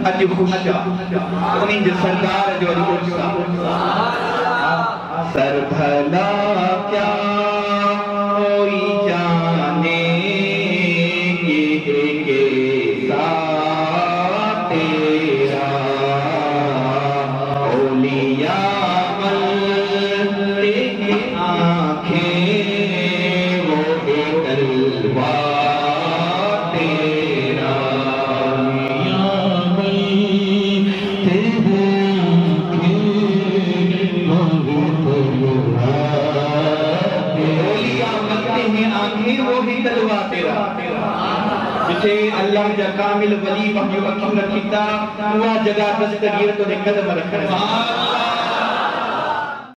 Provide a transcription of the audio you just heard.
اج خوشا انہیں جو سردار جو خوشا سر بھلا کیا کوئی جانے یہ کیسا تیرا اولیاء ملتے ہیں آنکھیں وہ تلوار تیرا اولیاء ملتے ہیں آنکھیں وہ بھی تلوار تیرا جسے اللہ جا کامل ولی بہنیو اکھم رکھیتا ہوا جگہ دستگیر تو نے قدم رکھنا